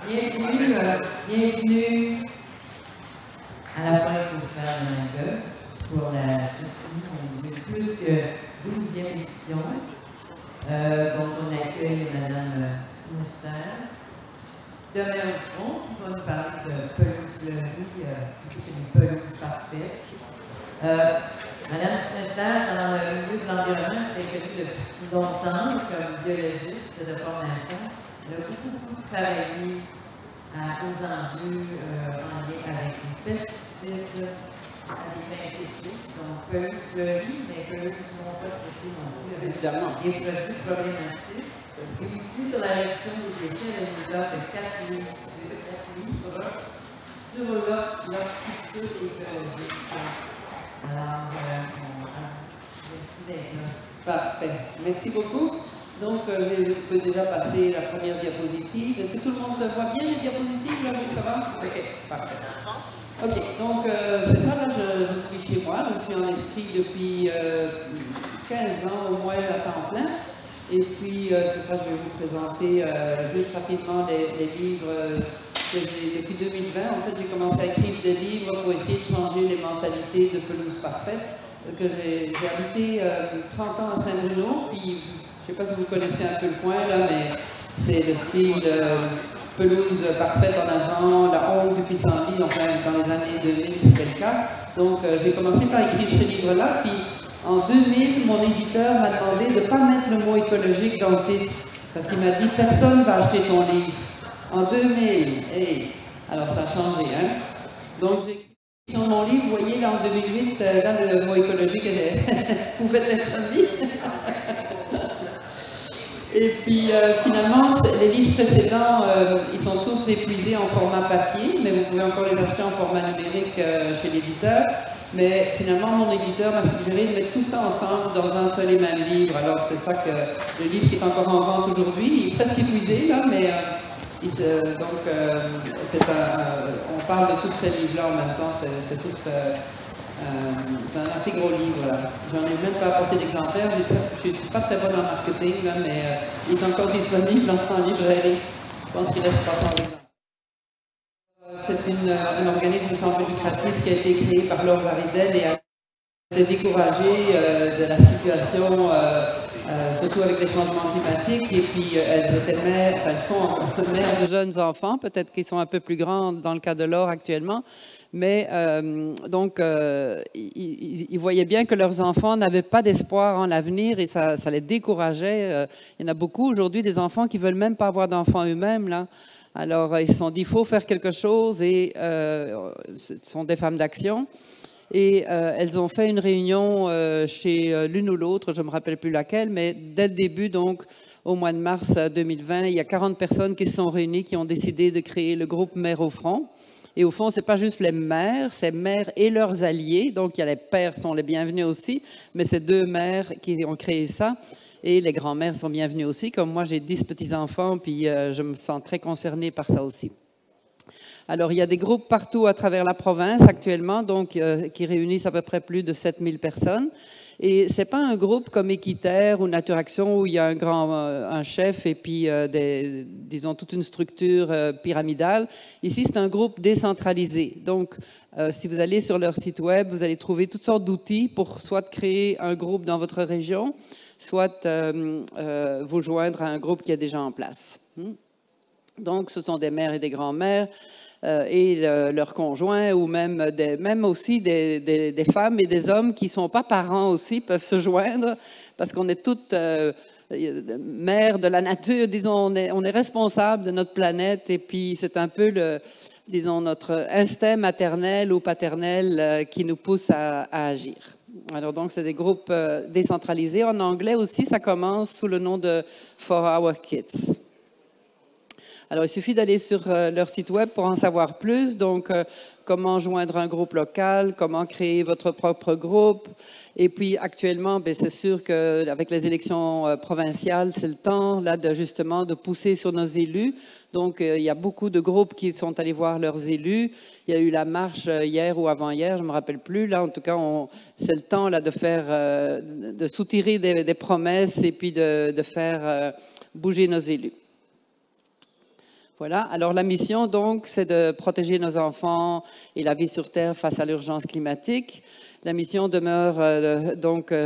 Bienvenue à la foire culturelle de Magueux pour la plus que 12e édition. Donc on accueille Mme Smith-Serre, demain au front, qui va nous parler de pelouse fleurie, les pelouses parfaites. Mme Smith-Serre, dans le milieu de l'environnement, elle est connue depuis longtemps comme biologiste de formation. Elle a beaucoup travaillé aux enjeux en lien avec les pesticides, à des fins esthétiques, donc pelouse fleurie, mais pelouse non pas traitée non plus avec des produits problématiques. Et aussi sur la réduction des déchets, elle nous donne 4 livres sur l'horticulture écologique. Alors, merci d'être là. Parfait. Merci beaucoup. Donc, je peux déjà passer la première diapositive. Est-ce que tout le monde voit bien les diapositives? Là, oui, ça va? Ok, parfait. Ok, donc c'est ça, là, je suis chez moi. Je suis en Estrie depuis 15 ans au moins à temps plein. Et puis, c'est ça, je vais vous présenter juste rapidement les livres que j'ai depuis 2020. En fait, j'ai commencé à écrire des livres pour essayer de changer les mentalités de pelouse parfaite. Parce que j'ai habité 30 ans à Saint-Bruno, puis je ne sais pas si vous connaissez un peu le coin, là, mais c'est le style pelouse parfaite en avant, la honte du pissenlit, enfin, dans les années 2000, c'était le cas. Donc, j'ai commencé par écrire ce livre-là, puis en 2000, mon éditeur m'a demandé de ne pas mettre le mot écologique dans le titre, parce qu'il m'a dit « Personne ne va acheter ton livre ». En 2000, hey. Alors ça a changé, hein. Donc, j'ai écrit sur mon livre, vous voyez, là, en 2008, là, le mot écologique pouvait être mis. Et puis, finalement, les livres précédents, ils sont tous épuisés en format papier, mais vous pouvez encore les acheter en format numérique chez l'éditeur. Mais finalement, mon éditeur m'a suggéré de mettre tout ça ensemble dans un seul et même livre. Alors, c'est ça que le livre qui est encore en vente aujourd'hui, il est presque épuisé, là, mais on parle de tous ces livres-là en même temps. C'est un assez gros livre, là. J'en ai même pas apporté d'exemplaire. Je ne suis pas très bonne en marketing, là, mais il est encore disponible en librairie. Je pense qu'il reste 300 exemplaires. C'est un organisme sans but lucratif qui a été créé par Laure Varidel et a été découragée de la situation, surtout avec les changements climatiques. Et puis, elles sont mères de jeunes enfants, peut-être qu'ils sont un peu plus grands dans le cas de Laure actuellement. Mais donc, ils voyaient bien que leurs enfants n'avaient pas d'espoir en l'avenir et ça les décourageait. Il y en a beaucoup aujourd'hui, des enfants qui ne veulent même pas avoir d'enfants eux-mêmes, là. Alors, ils se sont dit, il faut faire quelque chose et ce sont des femmes d'action. Et elles ont fait une réunion chez l'une ou l'autre, je ne me rappelle plus laquelle, mais dès le début, donc, au mois de mars 2020, il y a 40 personnes qui se sont réunies, qui ont décidé de créer le groupe Mères au front. Et au fond, ce n'est pas juste les mères, c'est mères et leurs alliés. Donc, il y a les pères sont les bienvenus aussi, mais c'est 2 mères qui ont créé ça. Et les grands-mères sont bienvenues aussi. Comme moi, j'ai 10 petits-enfants, puis je me sens très concernée par ça aussi. Alors, il y a des groupes partout à travers la province actuellement, donc, qui réunissent à peu près plus de 7000 personnes. Et ce n'est pas un groupe comme Équiterre ou Nature Action où il y a un chef et puis, disons, toute une structure pyramidale. Ici, c'est un groupe décentralisé. Donc, si vous allez sur leur site web, vous allez trouver toutes sortes d'outils pour soit créer un groupe dans votre région, soit vous joindre à un groupe qui est déjà en place. Donc, ce sont des mères et des grands-mères et leurs conjoints, ou même aussi des femmes et des hommes qui ne sont pas parents aussi peuvent se joindre, parce qu'on est toutes mères de la nature, disons, on est responsable de notre planète, et puis c'est un peu disons, notre instinct maternel ou paternel qui nous pousse à agir. Alors donc, c'est des groupes décentralisés. En anglais aussi, ça commence sous le nom de For Our Kids. Alors, il suffit d'aller sur leur site web pour en savoir plus. Donc, comment joindre un groupe local, comment créer votre propre groupe. Et puis, actuellement, c'est sûr qu'avec les élections provinciales, c'est le temps là, justement de pousser sur nos élus. Donc, il y a beaucoup de groupes qui sont allés voir leurs élus. Il y a eu la marche hier ou avant-hier, je ne me rappelle plus. Là, en tout cas, c'est le temps là, de soutirer des promesses et puis de faire bouger nos élus. Voilà, alors la mission, donc, c'est de protéger nos enfants et la vie sur Terre face à l'urgence climatique. La mission demeure,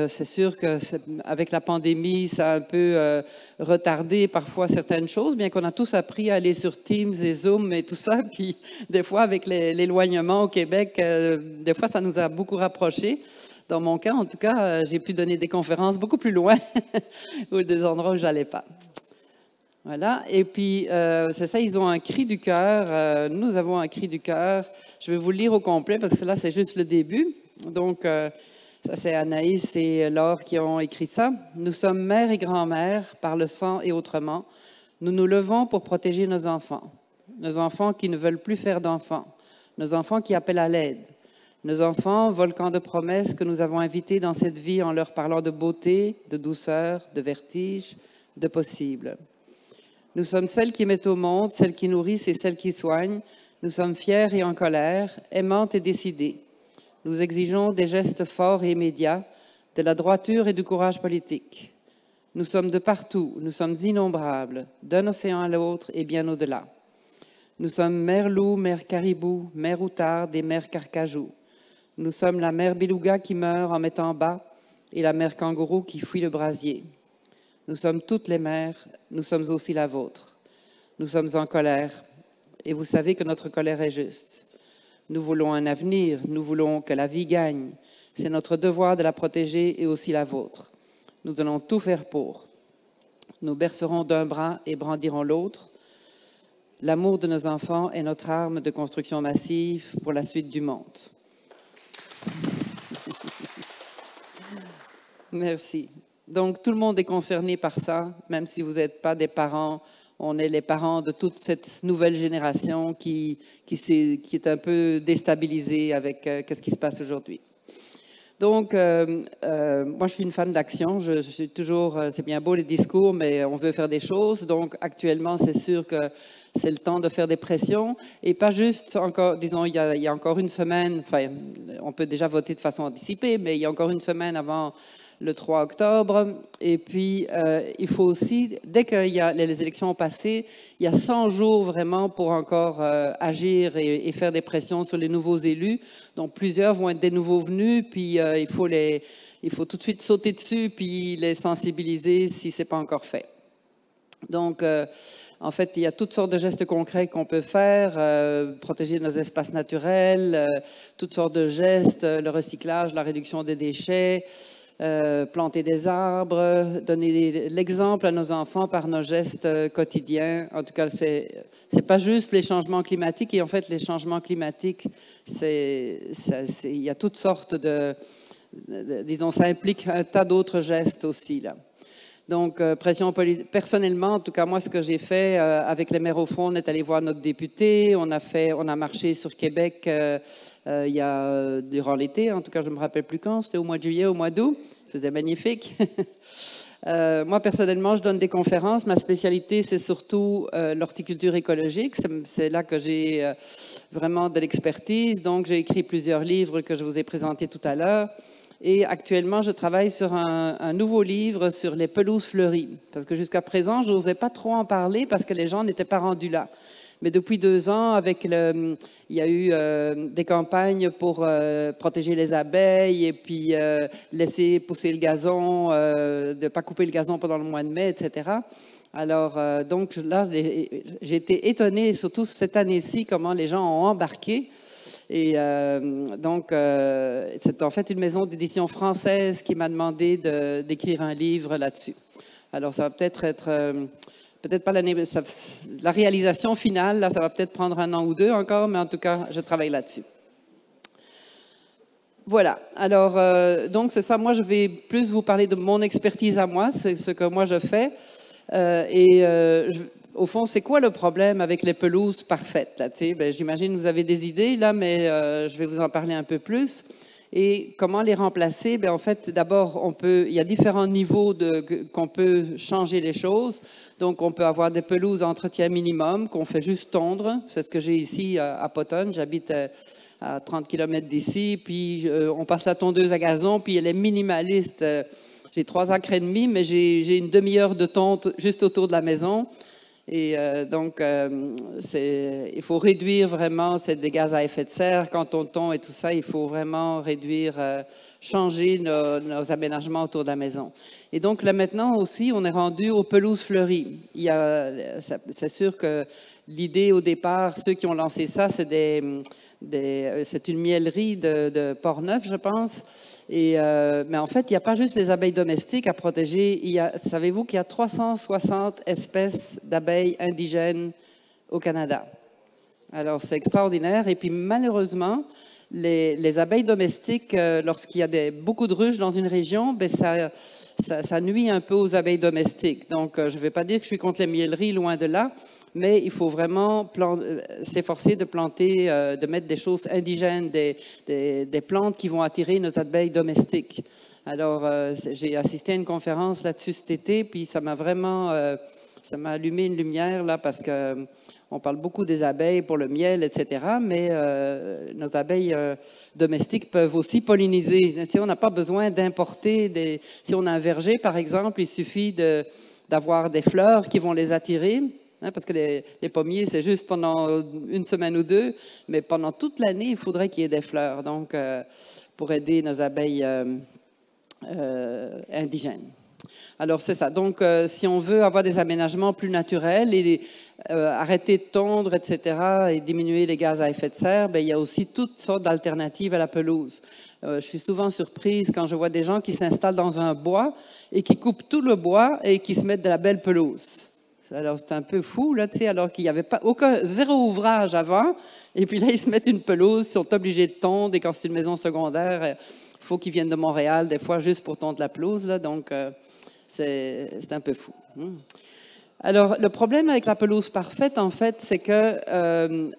c'est sûr qu'avec la pandémie, ça a un peu retardé parfois certaines choses, bien qu'on a tous appris à aller sur Teams et Zoom et tout ça, puis des fois, avec l'éloignement au Québec, des fois, ça nous a beaucoup rapprochés. Dans mon cas, en tout cas, j'ai pu donner des conférences beaucoup plus loin ou des endroits où je n'allais pas. Voilà, et puis c'est ça, ils ont un cri du cœur, nous avons un cri du cœur. Je vais vous le lire au complet parce que là, c'est juste le début. Donc, ça, c'est Anaïs et Laure qui ont écrit ça. Nous sommes mères et grand-mères par le sang et autrement. Nous nous levons pour protéger nos enfants qui ne veulent plus faire d'enfants, nos enfants qui appellent à l'aide, nos enfants, volcans de promesses que nous avons invités dans cette vie en leur parlant de beauté, de douceur, de vertige, de possible. Nous sommes celles qui mettent au monde, celles qui nourrissent et celles qui soignent. Nous sommes fières et en colère, aimantes et décidées. Nous exigeons des gestes forts et immédiats, de la droiture et du courage politique. Nous sommes de partout, nous sommes innombrables, d'un océan à l'autre et bien au-delà. Nous sommes mère loup, mère caribou, mère outarde et mère carcajou. Nous sommes la mère beluga qui meurt en mettant bas et la mère kangourou qui fuit le brasier. Nous sommes toutes les mères, nous sommes aussi la vôtre. Nous sommes en colère et vous savez que notre colère est juste. Nous voulons un avenir, nous voulons que la vie gagne. C'est notre devoir de la protéger et aussi la vôtre. Nous allons tout faire pour. Nous bercerons d'un bras et brandirons l'autre. L'amour de nos enfants est notre arme de construction massive pour la suite du monde. Merci. Donc, tout le monde est concerné par ça, même si vous n'êtes pas des parents. On est les parents de toute cette nouvelle génération qui est un peu déstabilisée avec ce qui se passe aujourd'hui. Donc, moi, je suis une femme d'action. Je suis toujours, c'est bien beau les discours, mais on veut faire des choses. Donc, actuellement, c'est sûr que c'est le temps de faire des pressions. Et pas juste encore, disons, il y a encore une semaine, enfin, on peut déjà voter de façon anticipée, mais il y a encore une semaine avant le 3 octobre. Et puis, il faut aussi, dès que les élections ont passé, il y a 100 jours vraiment pour encore agir et faire des pressions sur les nouveaux élus. Donc, plusieurs vont être des nouveaux venus, puis il faut tout de suite sauter dessus, puis les sensibiliser si ce n'est pas encore fait. Donc, en fait, il y a toutes sortes de gestes concrets qu'on peut faire, protéger nos espaces naturels, toutes sortes de gestes, le recyclage, la réduction des déchets, planter des arbres, donner l'exemple à nos enfants par nos gestes quotidiens. En tout cas, c'est pas juste les changements climatiques. Et en fait, les changements climatiques, il y a toutes sortes disons, ça implique un tas d'autres gestes aussi, là. Donc, pression politique. Personnellement, en tout cas, moi, ce que j'ai fait avec les maires au front, on est allé voir notre député, on a marché sur Québec durant l'été, en tout cas, je ne me rappelle plus quand, c'était au mois de juillet, au mois d'août, il faisait magnifique. Moi, personnellement, je donne des conférences. Ma spécialité, c'est surtout l'horticulture écologique. C'est là que j'ai vraiment de l'expertise. Donc, j'ai écrit plusieurs livres que je vous ai présentés tout à l'heure. Et actuellement, je travaille sur un nouveau livre sur les pelouses fleuries. Parce que jusqu'à présent, je n'osais pas trop en parler parce que les gens n'étaient pas rendus là. Mais depuis 2 ans, il y a eu des campagnes pour protéger les abeilles et puis laisser pousser le gazon, de ne pas couper le gazon pendant le mois de mai, etc. Alors, donc là, j'ai été étonnée, surtout cette année-ci, comment les gens ont embarqué. Et donc, c'est en fait une maison d'édition française qui m'a demandé d'écrire un livre là-dessus. Alors, ça va peut-être être... peut-être pas la réalisation finale, là, ça va peut-être prendre 1 an ou 2 encore, mais en tout cas, je travaille là-dessus. Voilà. Alors, donc, c'est ça. Moi, je vais plus vous parler de mon expertise à moi, ce que moi je fais. Au fond, c'est quoi le problème avec les pelouses parfaites là, j'imagine que vous avez des idées, là, mais je vais vous en parler un peu plus. Et comment les remplacer? En fait, d'abord, il y a différents niveaux qu'on peut changer les choses. Donc, on peut avoir des pelouses à entretien minimum qu'on fait juste tondre. C'est ce que j'ai ici à Potton. J'habite à 30 km d'ici. Puis, on passe la tondeuse à gazon. Puis, elle est minimaliste. J'ai 3 acres et demi, mais j'ai une demi-heure de tonte juste autour de la maison. Et donc, il faut réduire vraiment des gaz à effet de serre. Quand on tond et tout ça, il faut vraiment réduire, changer nos aménagements autour de la maison. Et donc là maintenant aussi, on est rendu aux pelouses fleuries. C'est sûr que l'idée au départ, ceux qui ont lancé ça, c'est une miellerie de Portneuf, je pense. Mais en fait, il n'y a pas juste les abeilles domestiques à protéger. Savez-vous qu'il y a 360 espèces d'abeilles indigènes au Canada? Alors, c'est extraordinaire. Et puis, malheureusement, les abeilles domestiques, lorsqu'il y a beaucoup de ruches dans une région, ben ça nuit un peu aux abeilles domestiques. Donc, je ne vais pas dire que je suis contre les mielleries, loin de là. Mais il faut vraiment s'efforcer de planter, de mettre des choses indigènes, des plantes qui vont attirer nos abeilles domestiques. Alors, j'ai assisté à une conférence là-dessus cet été, puis ça m'a vraiment, ça m'a allumé une lumière là, parce que on parle beaucoup des abeilles pour le miel, etc. Mais nos abeilles domestiques peuvent aussi polliniser. Tu sais, on n'a pas besoin d'importer si on a un verger, par exemple, il suffit d'avoir des fleurs qui vont les attirer. Parce que les pommiers, c'est juste pendant une semaine ou deux, mais pendant toute l'année, il faudrait qu'il y ait des fleurs, donc pour aider nos abeilles indigènes. Alors, c'est ça. Donc, si on veut avoir des aménagements plus naturels et arrêter de tondre, etc., et diminuer les gaz à effet de serre, bien, il y a aussi toutes sortes d'alternatives à la pelouse. Je suis souvent surprise quand je vois des gens qui s'installent dans un bois et qui coupent tout le bois et qui se mettent de la belle pelouse. Alors, c'est un peu fou, là, tu sais, alors qu'il n'y avait pas zéro ouvrage avant. Et puis là, ils se mettent une pelouse, ils sont obligés de tondre. Et quand c'est une maison secondaire, il faut qu'ils viennent de Montréal, des fois, juste pour tondre la pelouse, là. Donc, c'est un peu fou. Alors, le problème avec la pelouse parfaite, en fait, c'est que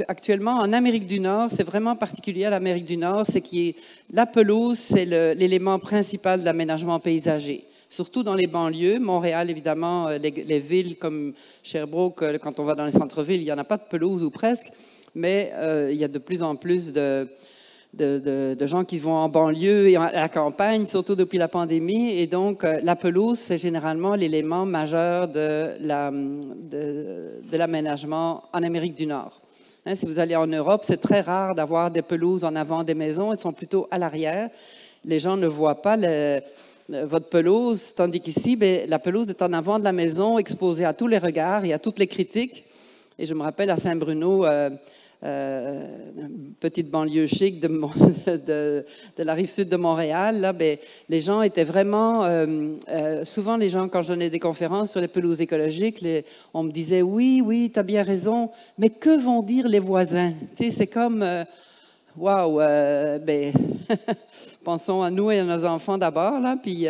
actuellement, en Amérique du Nord, c'est vraiment particulier à l'Amérique du Nord, c'est que la pelouse, c'est l'élément principal de l'aménagement paysager. Surtout dans les banlieues. Montréal, évidemment, les villes comme Sherbrooke, quand on va dans les centres-villes, il n'y en a pas de pelouse ou presque, mais il y a de plus en plus de gens qui vont en banlieue et à la campagne, surtout depuis la pandémie. Et donc, la pelouse, c'est généralement l'élément majeur de l'aménagement en Amérique du Nord. Hein, si vous allez en Europe, c'est très rare d'avoir des pelouses en avant des maisons. Elles sont plutôt à l'arrière. Les gens ne voient pas votre pelouse, tandis qu'ici, la pelouse est en avant de la maison, exposée à tous les regards et à toutes les critiques. Et je me rappelle à Saint-Bruno, petite banlieue chic de la rive sud de Montréal, là, les gens étaient vraiment... souvent, les gens, quand je donnais des conférences sur les pelouses écologiques, on me disait « Oui, tu as bien raison, mais que vont dire les voisins? » Tu sais, c'est comme... Waouh, pensons à nous et à nos enfants d'abord, là, puis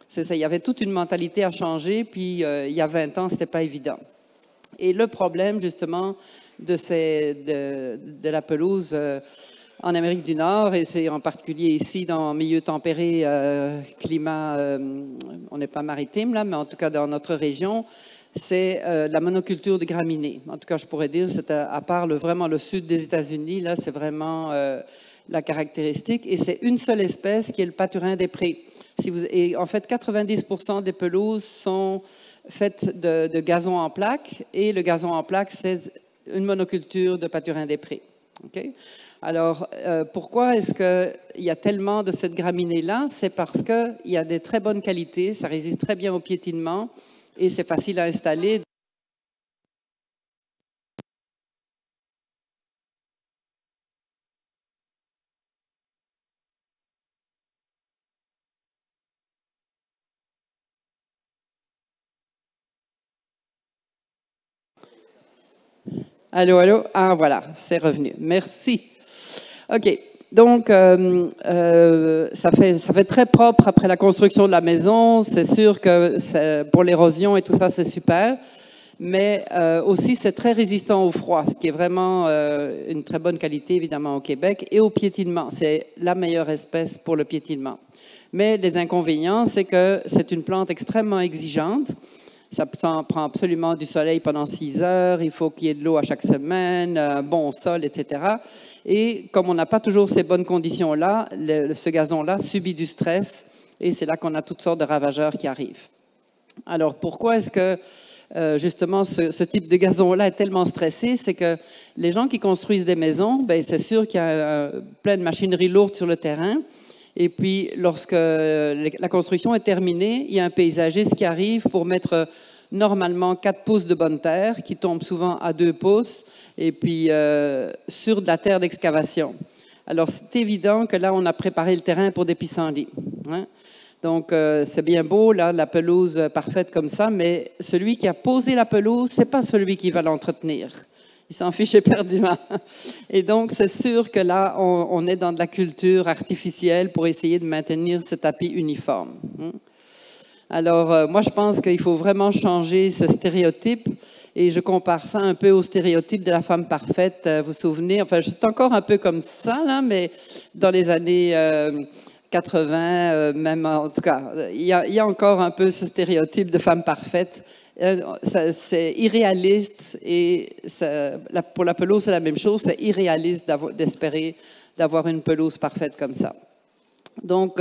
c'est ça, il y avait toute une mentalité à changer, puis il y a 20 ans, c'était pas évident. Et le problème, justement, de la pelouse en Amérique du Nord, et c'est en particulier ici, dans le milieu tempéré, climat, on n'est pas maritime, là, mais en tout cas dans notre région, c'est la monoculture de graminées. En tout cas, je pourrais dire, c'est à part vraiment le sud des États-Unis, là, c'est vraiment la caractéristique. Et c'est une seule espèce qui est le paturin des prés. Et en fait, 90% des pelouses sont faites de gazon en plaques. Et le gazon en plaques, c'est une monoculture de paturin des prés. Okay? Alors, pourquoi est-ce qu'il y a tellement de cette graminée-là? C'est parce qu'il y a des très bonnes qualités, ça résiste très bien au piétinement. Et c'est facile à installer. Allô, allô? Ah, voilà, c'est revenu. Merci. OK. Donc, ça fait très propre après la construction de la maison. C'est sûr que pour l'érosion et tout ça, c'est super. Mais aussi, c'est très résistant au froid, ce qui est vraiment une très bonne qualité, évidemment, au Québec. Et au piétinement. C'est la meilleure espèce pour le piétinement. Mais les inconvénients, c'est que c'est une plante extrêmement exigeante. Ça prend absolument du soleil pendant 6 heures, il faut qu'il y ait de l'eau à chaque semaine, un bon sol, etc. Et comme on n'a pas toujours ces bonnes conditions-là, ce gazon-là subit du stress et c'est là qu'on a toutes sortes de ravageurs qui arrivent. Alors, pourquoi est-ce que justement, ce type de gazon-là est tellement stressé, c'est que les gens qui construisent des maisons, ben, c'est sûr qu'il y a plein de machinerie lourde sur le terrain. Et puis, lorsque la construction est terminée, il y a un paysagiste qui arrive pour mettre normalement 4 pouces de bonne terre, qui tombe souvent à 2 pouces, et puis sur de la terre d'excavation. Alors, c'est évident que là, on a préparé le terrain pour des pissenlits. Hein? Donc, c'est bien beau, là, la pelouse parfaite comme ça, mais celui qui a posé la pelouse, c'est pas celui qui va l'entretenir. Il s'en fiche éperdument. Et donc, c'est sûr que là, on est dans de la culture artificielle pour essayer de maintenir ce tapis uniforme. Alors, moi, je pense qu'il faut vraiment changer ce stéréotype. Et je compare ça un peu au stéréotype de la femme parfaite. Vous vous souvenez? Enfin, je suis encore un peu comme ça, là, mais dans les années 80, même en tout cas, il y a encore un peu ce stéréotype de femme parfaite. C'est irréaliste et pour la pelouse, c'est la même chose. C'est irréaliste d'espérer d'avoir une pelouse parfaite comme ça. Donc,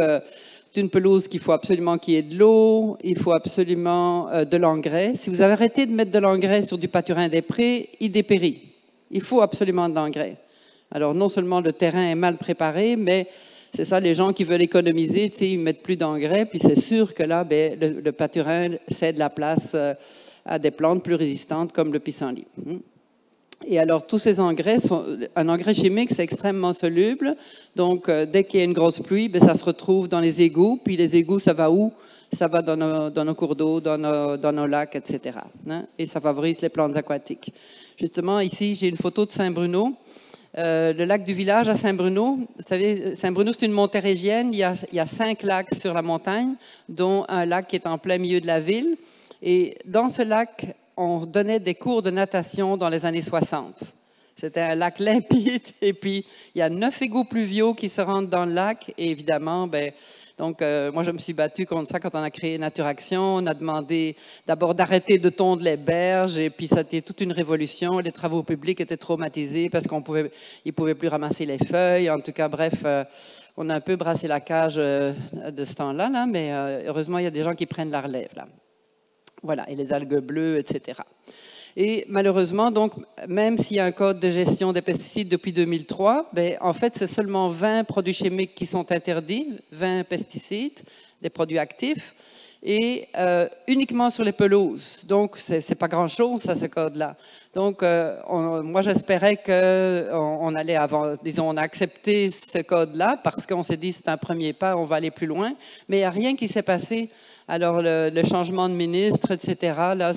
c'est une pelouse qu'il faut absolument qu'il y ait de l'eau, il faut absolument de l'engrais. Si vous avez arrêté de mettre de l'engrais sur du pâturin des prés, il dépérit. Il faut absolument de l'engrais. Alors, non seulement le terrain est mal préparé, mais c'est ça, les gens qui veulent économiser, tu sais, ils ne mettent plus d'engrais, puis c'est sûr que là, ben, le pâturin cède la place à des plantes plus résistantes comme le pissenlit. Et alors, tous ces engrais, un engrais chimique, c'est extrêmement soluble. Donc, dès qu'il y a une grosse pluie, ben, ça se retrouve dans les égouts. Puis les égouts, ça va où? Ça va dans nos cours d'eau, dans nos lacs, etc. Hein? Et ça favorise les plantes aquatiques. Justement, ici, j'ai une photo de Saint-Bruno. Le lac du village à Saint-Bruno. Vous savez, Saint-Bruno, c'est une montérégienne. Il y a 5 lacs sur la montagne, dont un lac qui est en plein milieu de la ville. Et dans ce lac, on donnait des cours de natation dans les années 60. C'était un lac limpide. Et puis, il y a 9 égouts pluviaux qui se rendent dans le lac. Et évidemment, ben, donc, moi, je me suis battue contre ça quand on a créé Nature Action. On a demandé d'abord d'arrêter de tondre les berges, et puis ça a été toute une révolution. Les travaux publics étaient traumatisés parce qu'ils ne pouvaient plus ramasser les feuilles. En tout cas, bref, on a un peu brassé la cage de ce temps-là, là, mais heureusement, il y a des gens qui prennent la relève, là. Voilà, et les algues bleues, etc. Et malheureusement, donc, même s'il y a un code de gestion des pesticides depuis 2003, ben, en fait, c'est seulement 20 produits chimiques qui sont interdits, 20 pesticides, des produits actifs, et uniquement sur les pelouses. Donc, c'est pas grand-chose, ça, ce code-là. Donc, moi, j'espérais qu'on allait disons, on a accepté ce code-là parce qu'on s'est dit, c'est un premier pas, on va aller plus loin, mais il n'y a rien qui s'est passé. Alors, le changement de ministre, etc., là,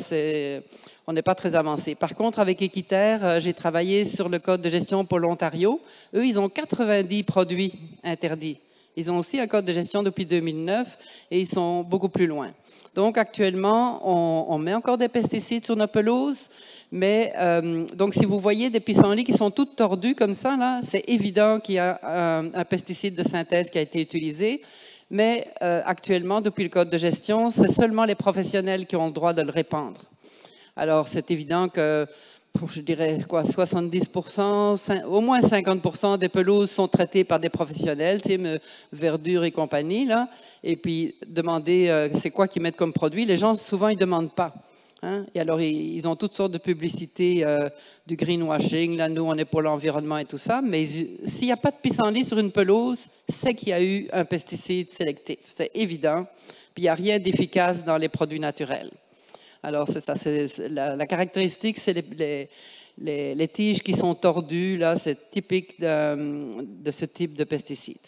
on n'est pas très avancé. Par contre, avec Équiterre, j'ai travaillé sur le code de gestion pour l'Ontario. Eux, ils ont 90 produits interdits. Ils ont aussi un code de gestion depuis 2009 et ils sont beaucoup plus loin. Donc, actuellement, on met encore des pesticides sur nos pelouses, mais donc, si vous voyez des pissenlits qui sont toutes tordues comme ça, là, c'est évident qu'il y a un pesticide de synthèse qui a été utilisé. Mais actuellement, depuis le code de gestion, c'est seulement les professionnels qui ont le droit de le répandre. Alors, c'est évident que, je dirais quoi, 70%, au moins 50% des pelouses sont traitées par des professionnels, c'est verdure et compagnie, là. Et puis, demander c'est quoi qu'ils mettent comme produit. Les gens, souvent, ils ne demandent pas. Hein? Et alors, ils ont toutes sortes de publicités, du greenwashing. Là, nous, on est pour l'environnement et tout ça. Mais s'il n'y a pas de pissenlit sur une pelouse, c'est qu'il y a eu un pesticide sélectif. C'est évident. Puis, il n'y a rien d'efficace dans les produits naturels. Alors, c'est ça. La caractéristique, c'est les tiges qui sont tordues. Là, c'est typique de ce type de pesticide.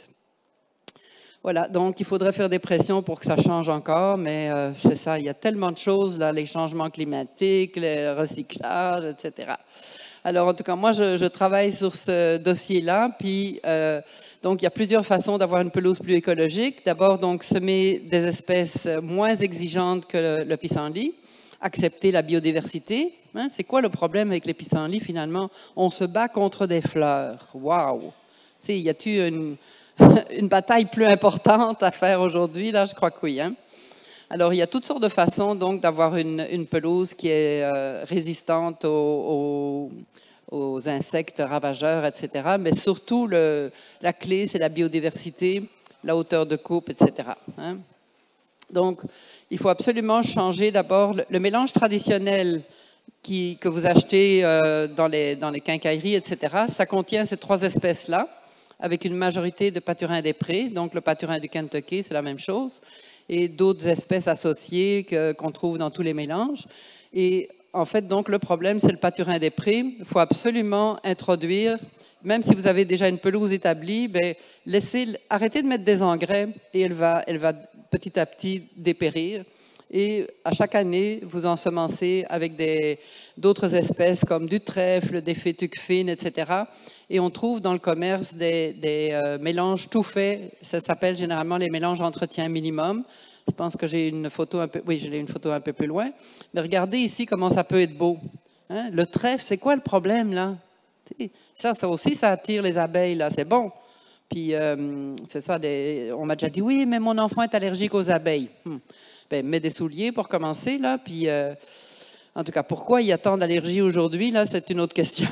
Voilà, donc il faudrait faire des pressions pour que ça change encore, mais c'est ça, il y a tellement de choses, là, les changements climatiques, le recyclage, etc. Alors, en tout cas, moi, je travaille sur ce dossier-là, puis donc il y a plusieurs façons d'avoir une pelouse plus écologique. D'abord, donc, semer des espèces moins exigeantes que le pissenlit, accepter la biodiversité. Hein, c'est quoi le problème avec les pissenlits, finalement? On se bat contre des fleurs. Waouh! Tu sais, y a-t-il une bataille plus importante à faire aujourd'hui? Là, je crois que oui. Hein? Alors, il y a toutes sortes de façons donc d'avoir une pelouse qui est résistante aux insectes ravageurs, etc. Mais surtout, la clé, c'est la biodiversité, la hauteur de coupe, etc. Hein? Donc, il faut absolument changer d'abord le mélange traditionnel que vous achetez dans les quincailleries, etc. Ça contient ces 3 espèces-là, avec une majorité de pâturins des prés. Donc, le pâturin du Kentucky, c'est la même chose. Et d'autres espèces associées qu'on trouve dans tous les mélanges. Et en fait, donc, le problème, c'est le pâturin des prés. Il faut absolument introduire, même si vous avez déjà une pelouse établie, ben, arrêtez de mettre des engrais et elle va petit à petit dépérir. Et à chaque année, vous ensemencez avec d'autres espèces comme du trèfle, des fétuques fines, etc. Et on trouve dans le commerce des mélanges tout faits. Ça s'appelle généralement les mélanges entretien minimum. Je pense que j'ai une photo un peu, oui, j'ai une photo un peu plus loin. Mais regardez ici comment ça peut être beau. Hein? Le trèfle, c'est quoi le problème là? Ça aussi, ça attire les abeilles là. C'est bon. Puis c'est ça. On m'a déjà dit oui, mais mon enfant est allergique aux abeilles. Ben, mets des souliers pour commencer là. Puis en tout cas, pourquoi il y a tant d'allergies aujourd'hui là, c'est une autre question.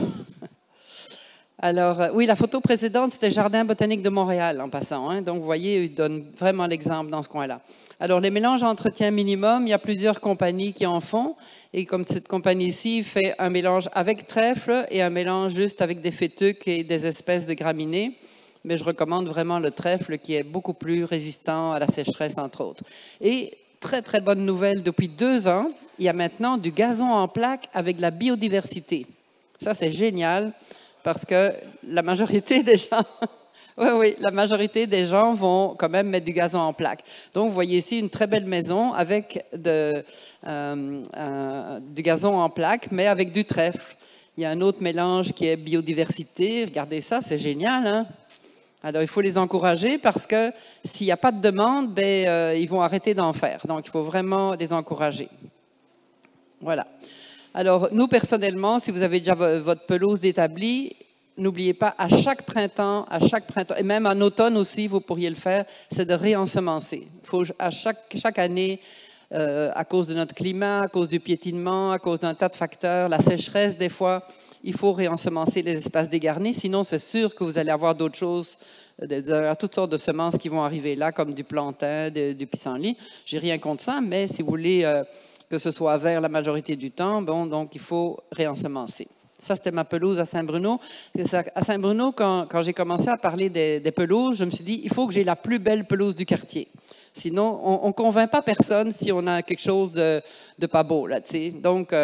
Alors, oui, la photo précédente, c'était Jardin botanique de Montréal, en passant. Hein? Donc, vous voyez, il donne vraiment l'exemple dans ce coin-là. Alors, les mélanges à entretien minimum, il y a plusieurs compagnies qui en font. Et comme cette compagnie-ci fait un mélange avec trèfle et un mélange juste avec des fétuques et des espèces de graminées, mais je recommande vraiment le trèfle qui est beaucoup plus résistant à la sécheresse, entre autres. Et très, très bonne nouvelle, depuis 2 ans, il y a maintenant du gazon en plaques avec de la biodiversité. Ça, c'est génial. Parce que la majorité des gens, la majorité des gens vont quand même mettre du gazon en plaque. Donc, vous voyez ici une très belle maison avec du gazon en plaque, mais avec du trèfle. Il y a un autre mélange qui est biodiversité. Regardez ça, c'est génial, hein? Alors, il faut les encourager parce que s'il n'y a pas de demande, ils vont arrêter d'en faire. Donc, il faut vraiment les encourager. Voilà. Alors, nous, personnellement, si vous avez déjà votre pelouse établie, n'oubliez pas, à chaque printemps, et même en automne aussi, vous pourriez le faire, c'est de réensemencer. Il faut à chaque année, à cause de notre climat, à cause du piétinement, à cause d'un tas de facteurs, la sécheresse des fois, il faut réensemencer les espaces dégarnis. Sinon, c'est sûr que vous allez avoir d'autres choses, toutes sortes de semences qui vont arriver là, comme du plantain, du pissenlit. J'ai rien contre ça, mais si vous voulez que ce soit vert la majorité du temps, bon, donc il faut réensemencer. Ça, c'était ma pelouse à Saint-Bruno. À Saint-Bruno, quand j'ai commencé à parler des pelouses, je me suis dit, il faut que j'ai la plus belle pelouse du quartier. Sinon, on ne convainc pas personne si on a quelque chose de pas beau, là, tu sais. Donc,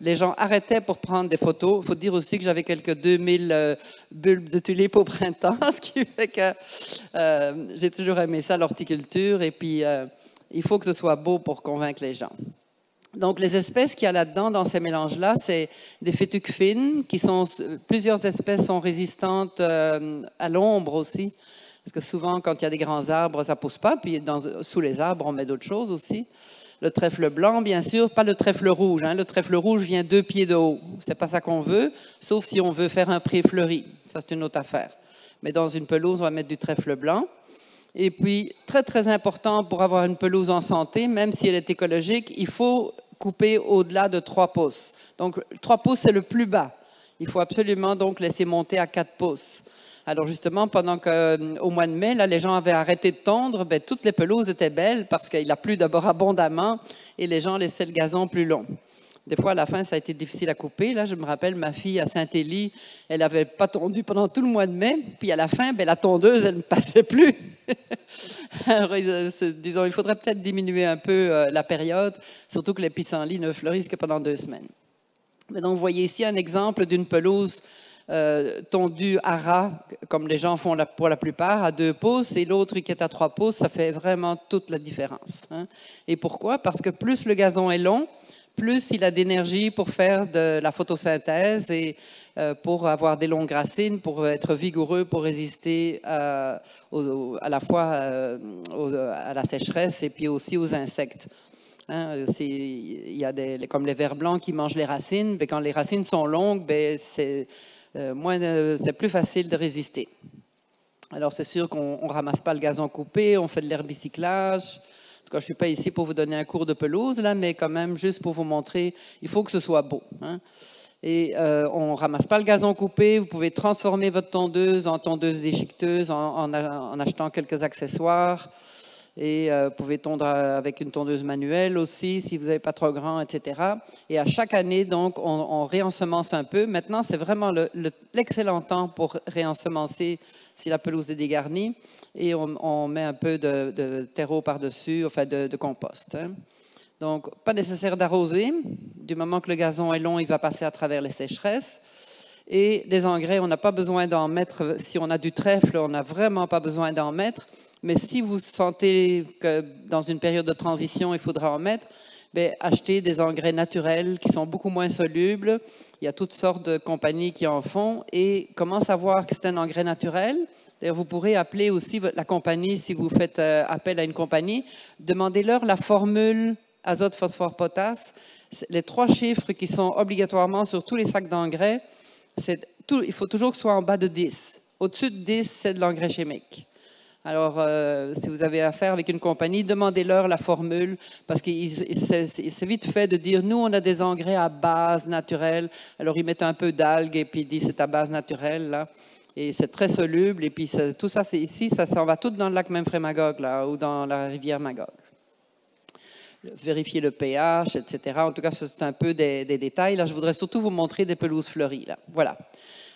les gens arrêtaient pour prendre des photos. Il faut dire aussi que j'avais quelques 2000 bulbes de tulipes au printemps, ce qui fait que j'ai toujours aimé ça, l'horticulture. Et puis, il faut que ce soit beau pour convaincre les gens. Donc, les espèces qu'il y a là-dedans, dans ces mélanges-là, c'est des fétuques fines, plusieurs espèces sont résistantes à l'ombre aussi, parce que souvent, quand il y a des grands arbres, ça ne pousse pas, puis sous les arbres, on met d'autres choses aussi. Le trèfle blanc, bien sûr, pas le trèfle rouge. Hein. Le trèfle rouge vient 2 pieds de haut. Ce n'est pas ça qu'on veut, sauf si on veut faire un pré fleuri. Ça, c'est une autre affaire. Mais dans une pelouse, on va mettre du trèfle blanc. Et puis, très, très important pour avoir une pelouse en santé, même si elle est écologique, il faut couper au-delà de 3 pouces. Donc, 3 pouces, c'est le plus bas. Il faut absolument donc laisser monter à 4 pouces. Alors, justement, pendant qu'au mois de mai, là, les gens avaient arrêté de tondre, toutes les pelouses étaient belles parce qu'il a plu d'abord abondamment et les gens laissaient le gazon plus long. Des fois, à la fin, ça a été difficile à couper. Là, je me rappelle, ma fille à Saint-Élie, elle n'avait pas tondu pendant tout le mois de mai. Puis à la fin, la tondeuse, elle ne passait plus. Alors, disons, il faudrait peut-être diminuer un peu la période, surtout que les pissenlits ne fleurissent que pendant 2 semaines. Mais donc, vous voyez ici un exemple d'une pelouse tondue à ras, comme les gens font pour la plupart, à 2 pouces, et l'autre qui est à 3 pouces, ça fait vraiment toute la différence. Hein. Et pourquoi? Parce que plus le gazon est long, plus il a d'énergie pour faire de la photosynthèse et pour avoir des longues racines, pour être vigoureux, pour résister à la fois à la sécheresse et puis aussi aux insectes. Hein, il y a comme les vers blancs qui mangent les racines, mais quand les racines sont longues, c'est plus facile de résister. Alors c'est sûr qu'on ne ramasse pas le gazon coupé, on fait de l'herbicyclage. Je ne suis pas ici pour vous donner un cours de pelouse, là, mais quand même, juste pour vous montrer, il faut que ce soit beau. Hein. Et on ne ramasse pas le gazon coupé. Vous pouvez transformer votre tondeuse en tondeuse déchiqueteuse en achetant quelques accessoires. Et vous pouvez tondre avec une tondeuse manuelle aussi, si vous n'avez pas trop grand, etc. Et à chaque année, donc, on réensemence un peu. Maintenant, c'est vraiment l'excellent temps pour réensemencer si la pelouse est dégarnie. Et on met un peu de terreau par-dessus, enfin de compost. Hein. Donc, pas nécessaire d'arroser. Du moment que le gazon est long, il va passer à travers les sécheresses. Et des engrais, on n'a pas besoin d'en mettre. Si on a du trèfle, on n'a vraiment pas besoin d'en mettre. Mais si vous sentez que dans une période de transition, il faudra en mettre, bien, achetez des engrais naturels qui sont beaucoup moins solubles. Il y a toutes sortes de compagnies qui en font. Et comment savoir que c'est un engrais naturel? D'ailleurs, vous pourrez appeler aussi la compagnie, si vous faites appel à une compagnie, demandez-leur la formule azote, phosphore, potasse. Les 3 chiffres qui sont obligatoirement sur tous les sacs d'engrais, il faut toujours que ce soit en bas de 10. Au-dessus de 10, c'est de l'engrais chimique. Alors, si vous avez affaire avec une compagnie, demandez-leur la formule, parce que c'est vite fait de dire, nous, on a des engrais à base naturelle. Alors, ils mettent un peu d'algues et puis ils disent, c'est à base naturelle, là. Et c'est très soluble. Et puis, tout ça, c'est ici, ça s'en va tout dans le lac Memphremagog, là, ou dans la rivière Magog. Vérifier le pH, etc. En tout cas, c'est un peu des détails. Là, je voudrais surtout vous montrer des pelouses fleuries, là. Voilà.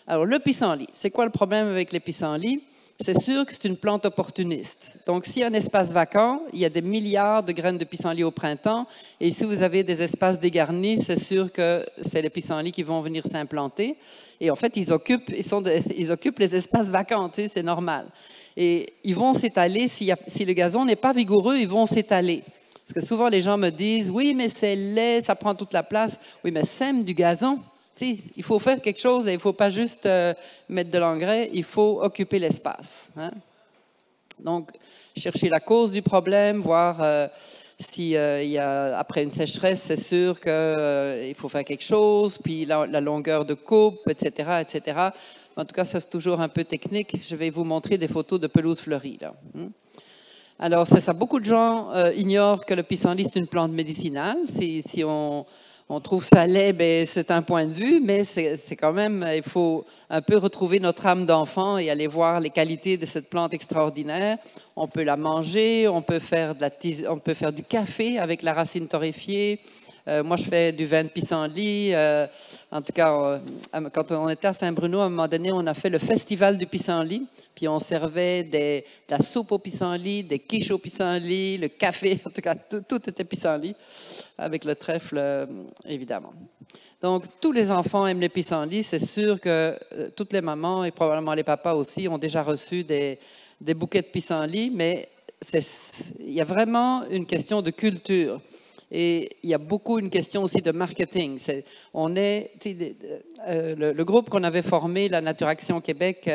Alors, le pissenlit. C'est quoi le problème avec les pissenlits? C'est sûr que c'est une plante opportuniste. Donc, s'il y a un espace vacant, il y a des milliards de graines de pissenlit au printemps. Et si vous avez des espaces dégarnis, c'est sûr que c'est les pissenlits qui vont venir s'implanter. Et en fait, ils occupent les espaces vacants, c'est normal. Et ils vont s'étaler, si le gazon n'est pas vigoureux, ils vont s'étaler. Parce que souvent, les gens me disent, oui, mais c'est laid, ça prend toute la place. Oui, mais sème du gazon. Il faut faire quelque chose, il ne faut pas juste mettre de l'engrais, il faut occuper l'espace. Hein? Donc, chercher la cause du problème, voir si y a, après une sécheresse, c'est sûr qu'il faut faire quelque chose, puis la longueur de coupe, etc., etc. En tout cas, ça c'est toujours un peu technique. Je vais vous montrer des photos de pelouse fleurie. Là. Alors, c'est ça. Beaucoup de gens ignorent que le pissenlit, c'est une plante médicinale. Si on trouve ça laid, ben, c'est un point de vue, mais c'est quand même, il faut un peu retrouver notre âme d'enfant et aller voir les qualités de cette plante extraordinaire. On peut la manger, on peut faire du café avec la racine torréfiée. Moi, je fais du vin de pissenlit. En tout cas, quand on était à Saint-Bruno, à un moment donné, on a fait le festival du pissenlit. Puis on servait de la soupe au pissenlit, des quiches au pissenlit, le café, en tout cas, tout était pissenlit, avec le trèfle, évidemment. Donc, tous les enfants aiment les pissenlits. C'est sûr que toutes les mamans, et probablement les papas aussi, ont déjà reçu des bouquets de pissenlit, mais il y a vraiment une question de culture. Et il y a beaucoup une question aussi de marketing. Le groupe qu'on avait formé, la Nature Action Québec,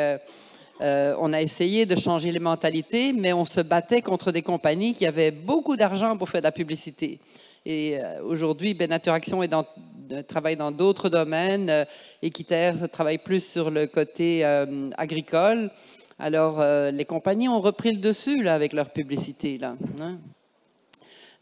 on a essayé de changer les mentalités, mais on se battait contre des compagnies qui avaient beaucoup d'argent pour faire de la publicité. Et aujourd'hui, Nature Action travaille dans d'autres domaines. Équiterre travaille plus sur le côté agricole. Alors, les compagnies ont repris le dessus là, avec leur publicité. Là, hein.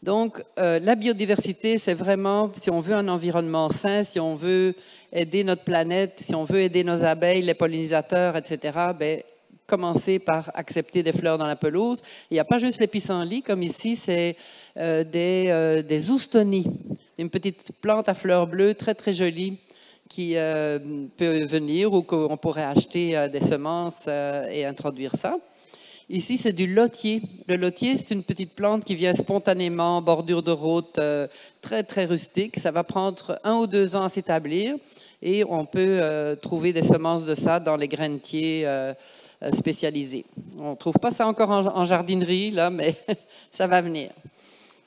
Donc, la biodiversité, c'est vraiment, si on veut un environnement sain, si on veut aider notre planète, si on veut aider nos abeilles, les pollinisateurs, etc., ben, commencer par accepter des fleurs dans la pelouse. Il n'y a pas juste les pissenlits, comme ici, c'est des oustonies, une petite plante à fleurs bleues très, très jolie qui peut venir ou qu'on pourrait acheter des semences et introduire ça. Ici, c'est du lotier. Le lotier, c'est une petite plante qui vient spontanément en bordure de route, très, très rustique. Ça va prendre 1 ou 2 ans à s'établir et on peut trouver des semences de ça dans les grainetiers spécialisés. On ne trouve pas ça encore en jardinerie, là, mais ça va venir.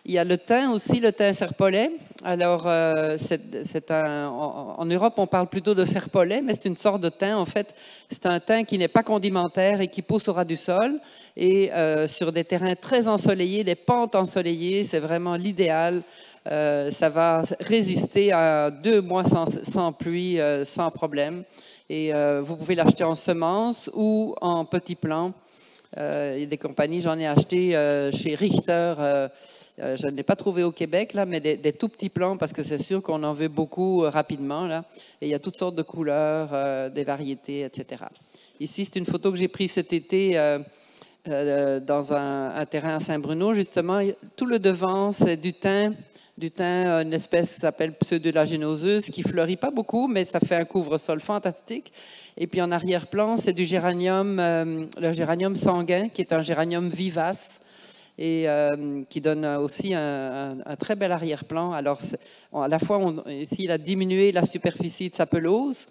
Il y a le thym aussi, le thym serpolet. Alors, en Europe, on parle plutôt de serpolet, mais c'est une sorte de thym. En fait, c'est un thym qui n'est pas condimentaire et qui pousse au ras du sol. Et sur des terrains très ensoleillés, des pentes ensoleillées, c'est vraiment l'idéal. Ça va résister à 2 mois sans pluie, sans problème. Et vous pouvez l'acheter en semences ou en petits plants. Il y a des compagnies, j'en ai acheté chez Richter. Je ne l'ai pas trouvé au Québec, là, mais des tout petits plants, parce que c'est sûr qu'on en veut beaucoup rapidement. Là. Et il y a toutes sortes de couleurs, des variétés, etc. Ici, c'est une photo que j'ai prise cet été dans un terrain à Saint-Bruno, justement. Tout le devant, c'est du thym, une espèce qui s'appelle Pseudolaginosus, qui fleurit pas beaucoup, mais ça fait un couvre-sol fantastique. Et puis en arrière-plan, c'est du géranium, le géranium sanguin, qui est un géranium vivace et qui donne aussi un très bel arrière-plan. Alors, à la fois, ici, il a diminué la superficie de sa pelouse,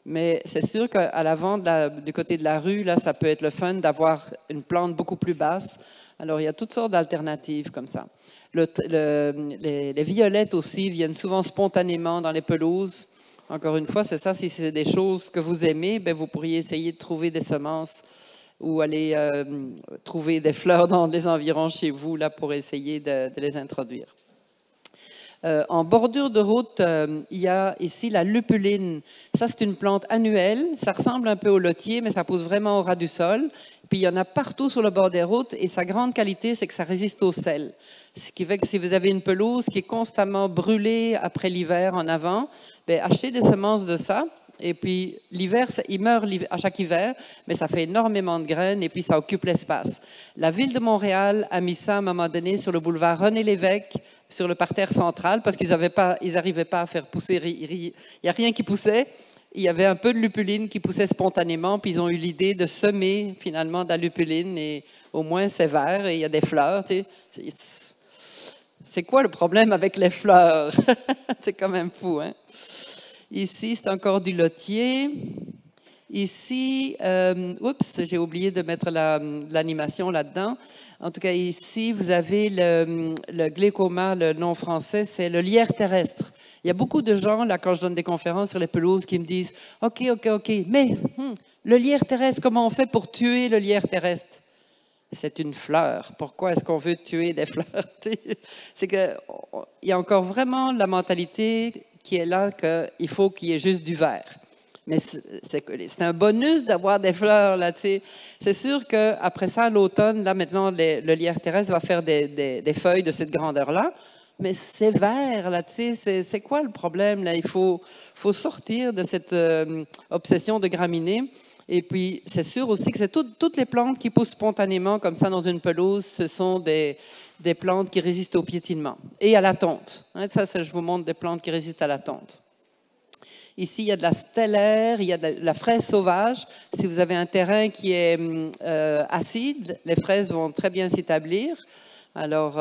mais c'est sûr qu'à l'avant, du côté de la rue, là, ça peut être le fun d'avoir une plante beaucoup plus basse. Alors, il y a toutes sortes d'alternatives comme ça. Les violettes aussi viennent souvent spontanément dans les pelouses. Encore une fois, c'est ça, si c'est des choses que vous aimez, bien, vous pourriez essayer de trouver des semences ou aller trouver des fleurs dans les environs chez vous là, pour essayer de les introduire. En bordure de route, il y a ici la lupuline. Ça, c'est une plante annuelle. Ça ressemble un peu au lotier, mais ça pousse vraiment au ras du sol. Puis, il y en a partout sur le bord des routes. Et sa grande qualité, c'est que ça résiste au sel. Ce qui fait que si vous avez une pelouse qui est constamment brûlée après l'hiver en avant, bien, achetez des semences de ça. Et puis, l'hiver, il meurt à chaque hiver, mais ça fait énormément de graines et puis ça occupe l'espace. La ville de Montréal a mis ça à un moment donné sur le boulevard René-Lévesque, sur le parterre central, parce qu'ils n'arrivaient pas à faire pousser. Il n'y a rien qui poussait. Il y avait un peu de lupuline qui poussait spontanément, puis ils ont eu l'idée de semer finalement de la lupuline et au moins c'est vert et il y a des fleurs. Tu sais. C'est quoi le problème avec les fleurs? C'est quand même fou, hein? Ici, c'est encore du lotier. Ici, oups, j'ai oublié de mettre l'animation là-dedans. En tout cas, ici, vous avez le glécoma, le nom français, c'est le lierre terrestre. Il y a beaucoup de gens, là, quand je donne des conférences sur les pelouses, qui me disent « OK, mais le lierre terrestre, comment on fait pour tuer le lierre terrestre? » C'est une fleur. Pourquoi est-ce qu'on veut tuer des fleurs? C'est qu'il y a encore vraiment la mentalité qui est là qu'il faut qu'il y ait juste du vert. Mais c'est un bonus d'avoir des fleurs, là, tu sais. C'est sûr qu'après ça, l'automne, là, maintenant, le lierre terrestre va faire des feuilles de cette grandeur-là. Mais c'est vert, là, tu sais. C'est quoi le problème, là? Il faut sortir de cette obsession de graminées. Et puis, c'est sûr aussi que c'est toutes les plantes qui poussent spontanément comme ça dans une pelouse, ce sont des plantes qui résistent au piétinement et à la tonte. Ça, je vous montre des plantes qui résistent à la tonte. Ici, il y a de la stellaire, il y a de la fraise sauvage. Si vous avez un terrain qui est acide, les fraises vont très bien s'établir. Alors,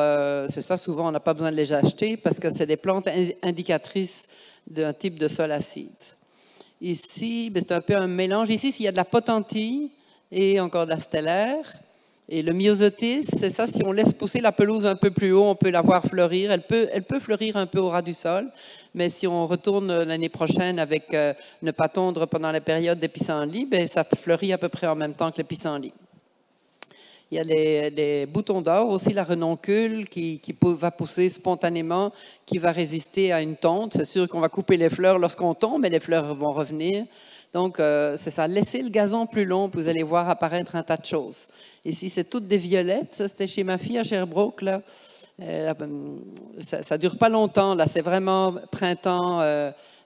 c'est ça, souvent, on n'a pas besoin de les acheter parce que c'est des plantes indicatrices d'un type de sol acide. Ici, c'est un peu un mélange. Ici, il y a de la potentille et encore de la stellaire. Et le myosotis, c'est ça, si on laisse pousser la pelouse un peu plus haut, on peut la voir fleurir. Elle peut fleurir un peu au ras du sol, mais si on retourne l'année prochaine avec ne pas tondre pendant la période des pissenlits, bien, ça fleurit à peu près en même temps que les pissenlits. Il y a les boutons d'or, aussi la renoncule qui va pousser spontanément, qui va résister à une tonte. C'est sûr qu'on va couper les fleurs lorsqu'on tombe, mais les fleurs vont revenir. Donc, c'est ça. Laissez le gazon plus long, puis vous allez voir apparaître un tas de choses. Ici, c'est toutes des violettes. Ça, c'était chez ma fille à Sherbrooke, là. Ça ne dure pas longtemps, là. C'est vraiment printemps,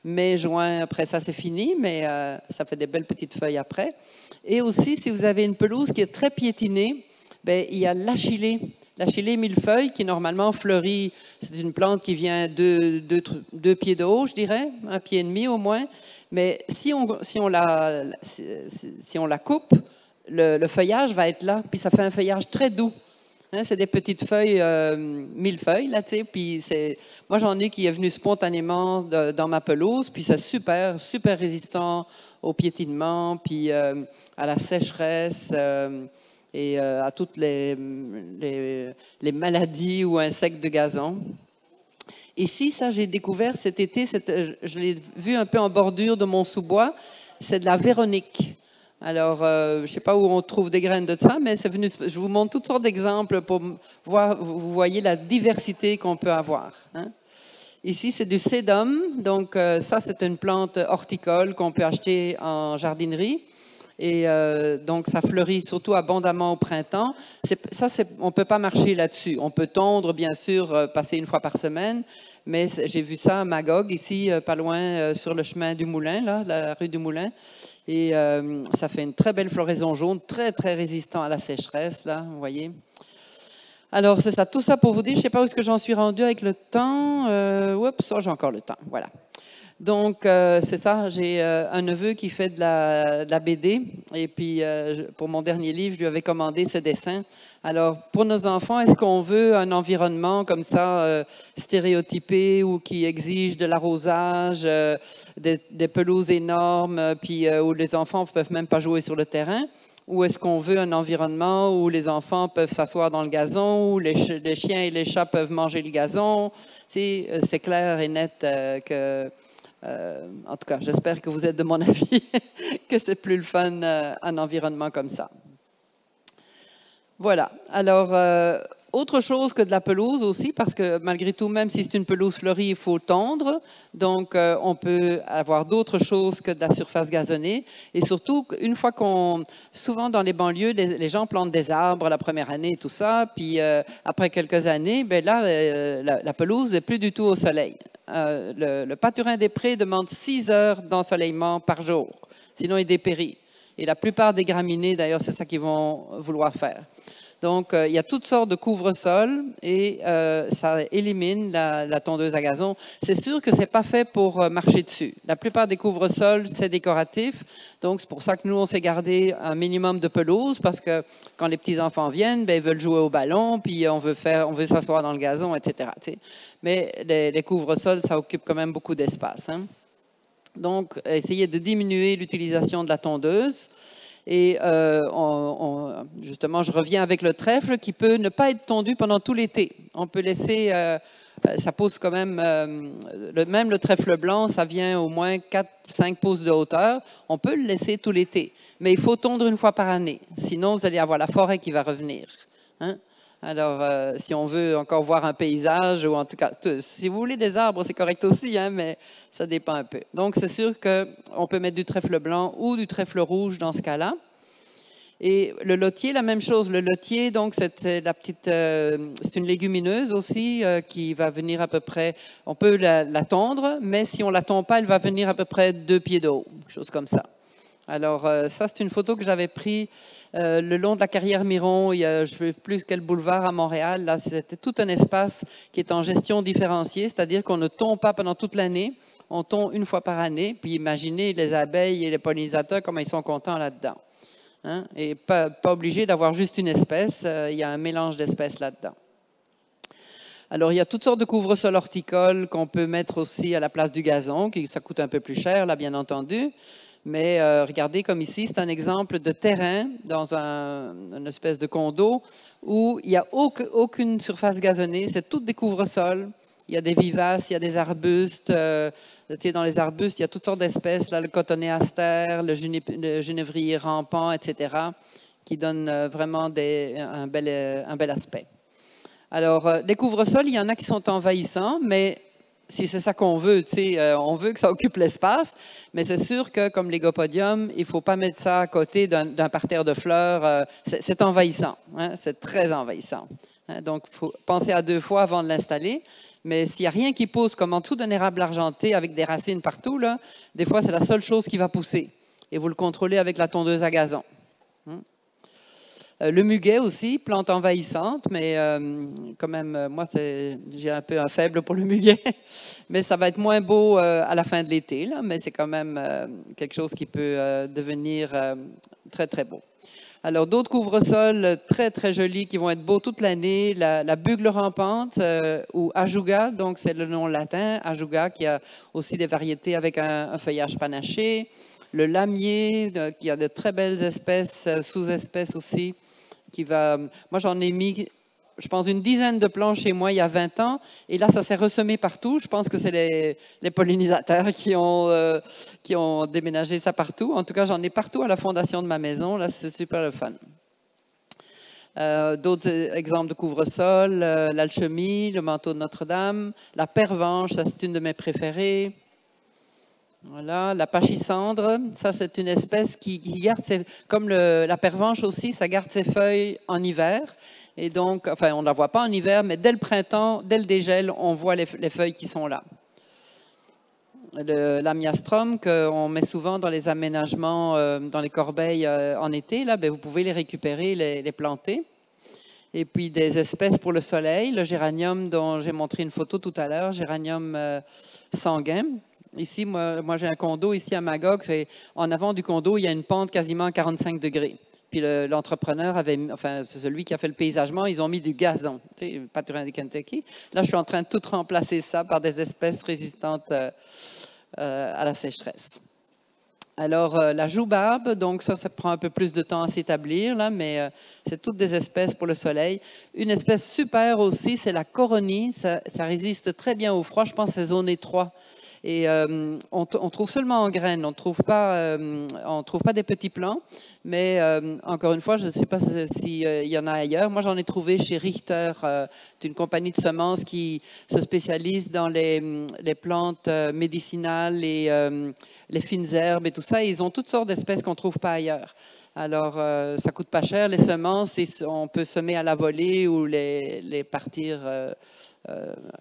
mai, juin. Après ça, c'est fini, mais ça fait des belles petites feuilles après. Et aussi, si vous avez une pelouse qui est très piétinée, bien, il y a l'achillée. L'achillée millefeuille qui normalement fleurit, c'est une plante qui vient 2 pieds de haut, je dirais, 1,5 pied au moins. Mais si on la coupe, le feuillage va être là, puis ça fait un feuillage très doux. Hein, c'est des petites feuilles, millefeuilles, là, tu sais. Puis moi, j'en ai qui est venu spontanément dans ma pelouse, puis c'est super, super résistant au piétinement, puis à la sécheresse. Et à toutes les maladies ou insectes de gazon. Ici, ça, j'ai découvert cet été, je l'ai vu un peu en bordure de mon sous-bois, c'est de la véronique. Alors, je ne sais pas où on trouve des graines de ça, mais c'est venu, je vous montre toutes sortes d'exemples pour voir, vous voyez la diversité qu'on peut avoir. Hein. Ici, c'est du sédum, donc ça, c'est une plante horticole qu'on peut acheter en jardinerie. Et donc, ça fleurit surtout abondamment au printemps. On ne peut pas marcher là-dessus. On peut tondre, bien sûr, passer une fois par semaine. Mais j'ai vu ça à Magog, ici, pas loin, sur le chemin du Moulin, là, la rue du Moulin. Et ça fait une très belle floraison jaune, très, très résistant à la sécheresse, là, vous voyez. Alors, c'est ça. Tout ça pour vous dire, je ne sais pas où est-ce que j'en suis rendue avec le temps. Oups, j'ai encore le temps. Voilà. Donc, c'est ça, j'ai un neveu qui fait de la BD et puis pour mon dernier livre, je lui avais commandé ce dessin. Alors, pour nos enfants, est-ce qu'on veut un environnement comme ça, stéréotypé ou qui exige de l'arrosage, des pelouses énormes, puis où les enfants ne peuvent même pas jouer sur le terrain? Ou est-ce qu'on veut un environnement où les enfants peuvent s'asseoir dans le gazon, où les chiens et les chats peuvent manger le gazon? C'est clair et net que... en tout cas, j'espère que vous êtes de mon avis, que c'est plus le fun un environnement comme ça. Voilà. Alors, autre chose que de la pelouse aussi, parce que malgré tout, même si c'est une pelouse fleurie, il faut tondre. Donc, on peut avoir d'autres choses que de la surface gazonnée. Et surtout, une fois souvent dans les banlieues, les gens plantent des arbres la première année et tout ça. Puis, après quelques années, ben là, la pelouse n'est plus du tout au soleil. Le pâturin des prés demande 6 heures d'ensoleillement par jour, sinon il dépérit. Et la plupart des graminées, d'ailleurs, c'est ça qu'ils vont vouloir faire. Donc, il y a toutes sortes de couvre-sols et ça élimine la tondeuse à gazon. C'est sûr que ce n'est pas fait pour marcher dessus. La plupart des couvre-sols, c'est décoratif. Donc, c'est pour ça que nous, on s'est gardé un minimum de pelouse parce que quand les petits-enfants viennent, ben, ils veulent jouer au ballon, puis on veut s'asseoir dans le gazon, etc. T'sais. Mais les couvre-sols, ça occupe quand même beaucoup d'espace. Hein. Donc, essayez de diminuer l'utilisation de la tondeuse. Et justement, je reviens avec le trèfle qui peut ne pas être tondu pendant tout l'été. On peut laisser, ça pousse quand même, même le trèfle blanc, ça vient au moins 4-5 pouces de hauteur. On peut le laisser tout l'été, mais il faut tondre une fois par année. Sinon, vous allez avoir la forêt qui va revenir. Hein? Alors, si on veut encore voir un paysage, ou en tout cas, si vous voulez des arbres, c'est correct aussi, hein, mais ça dépend un peu. Donc, c'est sûr qu'on peut mettre du trèfle blanc ou du trèfle rouge dans ce cas-là. Et le lotier, la même chose. Le lotier, donc, c'est une légumineuse aussi qui va venir à peu près, on peut la tondre, mais si on ne la tond pas, elle va venir à peu près 2 pieds de haut, quelque chose comme ça. Alors, ça, c'est une photo que j'avais prise le long de la carrière Miron, je ne sais plus quel boulevard à Montréal. Là, c'était tout un espace qui est en gestion différenciée, c'est-à-dire qu'on ne tond pas pendant toute l'année, on tond une fois par année. Puis imaginez les abeilles et les pollinisateurs, comment ils sont contents là-dedans. Hein? Et pas obligé d'avoir juste une espèce, il y a un mélange d'espèces là-dedans. Alors, il y a toutes sortes de couvre-sols horticoles qu'on peut mettre aussi à la place du gazon, ça coûte un peu plus cher, là, bien entendu. Mais regardez, comme ici, c'est un exemple de terrain dans une espèce de condo où il n'y a aucune surface gazonnée, c'est tout des couvre-sols. Il y a des vivaces, il y a des arbustes. Dans les arbustes, il y a toutes sortes d'espèces, là, le cotonnet astère, le genévrier rampant, etc., qui donnent vraiment un bel aspect. Alors, les couvre-sols, il y en a qui sont envahissants, mais si c'est ça qu'on veut, on veut que ça occupe l'espace, mais c'est sûr que, comme l'égopodium, il ne faut pas mettre ça à côté d'un parterre de fleurs. C'est envahissant, hein, c'est très envahissant. Hein, donc, il faut penser à 2 fois avant de l'installer. Mais s'il n'y a rien qui pousse, comme en dessous d'un érable argenté avec des racines partout, là, des fois, c'est la seule chose qui va pousser. Et vous le contrôlez avec la tondeuse à gazon. Le muguet aussi, plante envahissante, mais quand même, moi, j'ai un peu un faible pour le muguet. Mais ça va être moins beau à la fin de l'été, là, mais c'est quand même quelque chose qui peut devenir très, très beau. Alors, d'autres couvre-sols très, très jolis qui vont être beaux toute l'année. La bugle rampante ou ajuga, donc c'est le nom latin, ajuga, qui a aussi des variétés avec un feuillage panaché. Le lamier, qui a de très belles espèces, sous-espèces aussi. Moi, j'en ai mis, je pense, une dizaine de plants chez moi il y a 20 ans. Et là, ça s'est ressemé partout. Je pense que c'est les pollinisateurs qui ont déménagé ça partout. En tout cas, j'en ai partout à la fondation de ma maison. Là, c'est super le fun. D'autres exemples de couvre-sol, l'alchemie, le manteau de Notre-Dame, la pervenche, ça c'est une de mes préférées. Voilà, la pachysandre, ça c'est une espèce qui garde comme la pervenche aussi, ça garde ses feuilles en hiver. Et donc, enfin, on ne la voit pas en hiver, mais dès le printemps, dès le dégel, on voit les feuilles qui sont là. L'amiastrum qu'on met souvent dans les aménagements, dans les corbeilles en été, là, ben, vous pouvez les récupérer, les planter. Et puis des espèces pour le soleil, le géranium dont j'ai montré une photo tout à l'heure, géranium sanguin. Ici, moi j'ai un condo ici à Magog. En avant du condo, il y a une pente quasiment à 45 degrés. Puis l'entrepreneur enfin celui qui a fait le paysagement, ils ont mis du gazon, tu sais, pâturage du Kentucky. Là, je suis en train de tout remplacer ça par des espèces résistantes à la sécheresse. Alors, la joue-barbe, donc ça prend un peu plus de temps à s'établir, là, mais c'est toutes des espèces pour le soleil. Une espèce super aussi, c'est la coronie. Ça résiste très bien au froid. Je pense que c'est zone étroite. Et on trouve seulement en graines, on ne trouve pas des petits plants, mais encore une fois, je ne sais pas s'il y en a ailleurs. Moi, j'en ai trouvé chez Richter, d'une compagnie de semences qui se spécialise dans les plantes médicinales et les fines herbes et tout ça. Et ils ont toutes sortes d'espèces qu'on ne trouve pas ailleurs. Alors, ça ne coûte pas cher, les semences, et on peut semer à la volée ou les partir